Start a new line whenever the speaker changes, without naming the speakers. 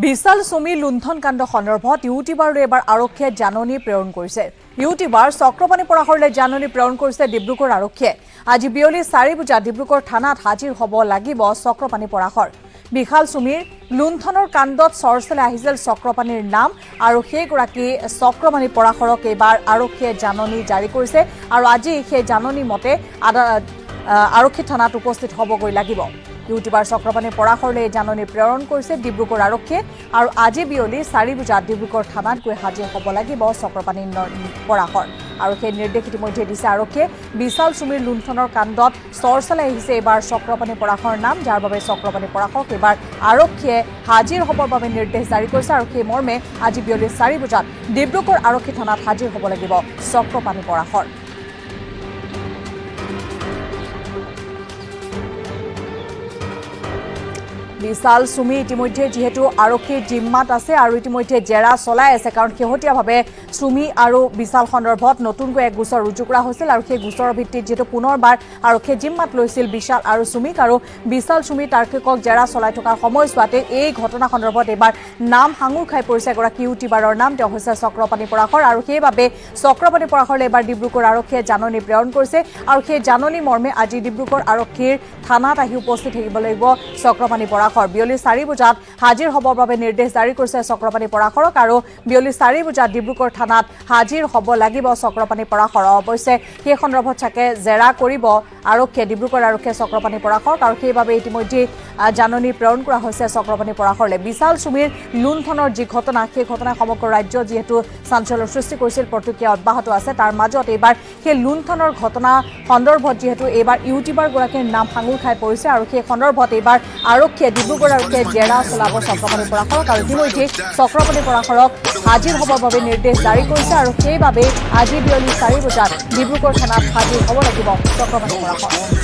বিশাল সুমি লুণ্ঠন কাণ্ড সন্দৰ্ভত ইউটিউবাৰলৈ এবাৰ আৰক্ষীয়ে জাননী প্ৰেৰণ কৰিছে। ইউটিউবাৰ চক্ৰপাণী পৰাশৰলৈ জাননী প্ৰেৰণ কৰিছে ডিব্ৰুগড় আৰক্ষীয়ে। আজি বিয়লি 4 বজাত ডিব্ৰুগড় থানাত হাজিৰ হ'ব লাগিব চক্ৰপাণী পৰাশৰ। বিশাল সুমিৰ লুণ্ঠনৰ কাণ্ডত চৰ্চালৈ আহিছিল চক্ৰপাণীৰ নাম আৰু সেইগৰাকী চক্ৰপাণী পৰাশৰক এইবাৰ আৰক্ষীয়ে জাননী জাৰি কৰিছে আৰু আজি সেই জাননী মতে আৰক্ষী থানাত উপস্থিত হ'বগৈ লাগিব। ইউটিউবাৰ চক্ৰপাণী পৰাশৰলৈ জাননী প্ৰেৰণ কৰিছে ডিব্ৰুগড় আৰক্ষীয়ে আৰু আজি বিয়লি 4 বজাত ডিব্ৰুগড় থানাত গৈ হাজিৰ হ'ব লাগিব চক্ৰপাণী পৰাশৰ আৰু সেই নিৰ্দেশ ইতিমধ্যে দিছে আৰক্ষীয়ে। বিশাল সুমিৰ লুণ্ঠনৰ কাণ্ডত চৰ্চালৈ আহিছে এইবাৰ চক্ৰপাণী পৰাশৰ নাম, যাৰ বাবে চক্ৰপাণী পৰাশৰক এইবাৰ আৰক্ষীয়ে হাজিৰ হ'বৰ বাবে নিৰ্দেশ জাৰি কৰিছে আৰু সেই মৰ্মে আজি বিয়লি 4 বজাত ডিব্ৰুগড় আৰক্ষী থানাত হাজিৰ হ'ব লাগিব চক্ৰপাণী পৰাশৰ। বিশাল সুমি ইতিমধ্যে যেহেতু আৰক্ষীৰ জিম্মাত আছে আৰু ইতিমধ্যে জেৰা চলাই আছে, কাৰণ শেহতীয়াভাৱে সুমি আৰু বিশাল সন্দৰ্ভত নতুনকৈ এক গোচৰ ৰুজু কৰা হৈছিল আৰু সেই গোচৰৰ ভিত্তিত যেহেতু পুনৰবাৰ আৰক্ষীয়ে জিম্মাত লৈছিল বিশাল আৰু সুমিক আৰু বিশাল সুমি তাৰ্কিকক জেৰা চলাই থকাৰ সময়ছোৱাতে এই ঘটনা সন্দৰ্ভত এইবাৰ নাম সাঙুৰ খাই পৰিছে এগৰাকী ইউটিউবাৰৰ নাম, তেওঁ হৈছে চক্ৰপাণী পৰাশৰ আৰু সেইবাবে চক্ৰপাণী পৰাশৰলৈ এইবাৰ ডিব্ৰুগড় আৰক্ষীয়ে জাননী প্ৰেৰণ কৰিছে আৰু সেই জাননী মৰ্মে আজি ডিব্ৰুগড় আৰক্ষীৰ থানাত আহি উপস্থিত থাকিব লাগিব চক্ৰপাণী পৰাশৰ। বিয়লি 4 বজাত হাজিৰ হ'বৰ বাবে নিৰ্দেশ জাৰি কৰিছে চক্ৰপাণী পৰাশৰক আৰু বিয়লি 4 বজাত ডিব্ৰুগড় থানাত হাজিৰ হ'ব লাগিব চক্ৰপাণী পৰাশৰ। অৱশ্যে সেই সন্দৰ্ভত চাগে জেৰা কৰিব আৰক্ষীয়ে, ডিব্ৰুগড় আৰক্ষীয়ে চক্ৰপাণী পৰাশৰক আৰু সেইবাবে ইতিমধ্যে জাননী প্ৰেৰণ কৰা হৈছে চক্ৰপাণী পৰাশৰলৈ। বিশাল সুমিৰ লুণ্ঠনৰ যি ঘটনা, সেই ঘটনাই সমগ্ৰ ৰাজ্যত যিহেতু চাঞ্চল্যৰ সৃষ্টি কৰিছিল, প্ৰতিক্ৰিয়া অব্যাহত আছে। তাৰ মাজত এইবাৰ সেই লুণ্ঠনৰ ঘটনা সন্দৰ্ভত যিহেতু এইবাৰ ইউটিউবাৰগৰাকীৰ নাম সাঙুৰ খাই পৰিছে আৰু সেই সন্দৰ্ভত এইবাৰ আৰক্ষীয়ে ডিব্ৰুগড় আৰক্ষীয়ে জেৰা চলাব চক্ৰপাণী পৰাশৰক আৰু ইতিমধ্যে চক্ৰপাণী পৰাশৰক হাজিৰ হ'বৰ বাবে নিৰ্দেশ জাৰি কৰিছে আৰু সেইবাবে আজি বিয়লি 4 বজাত ডিব্ৰুগড় থানাত হাজিৰ হ'ব লাগিব চক্ৰপাণী পৰাশৰ।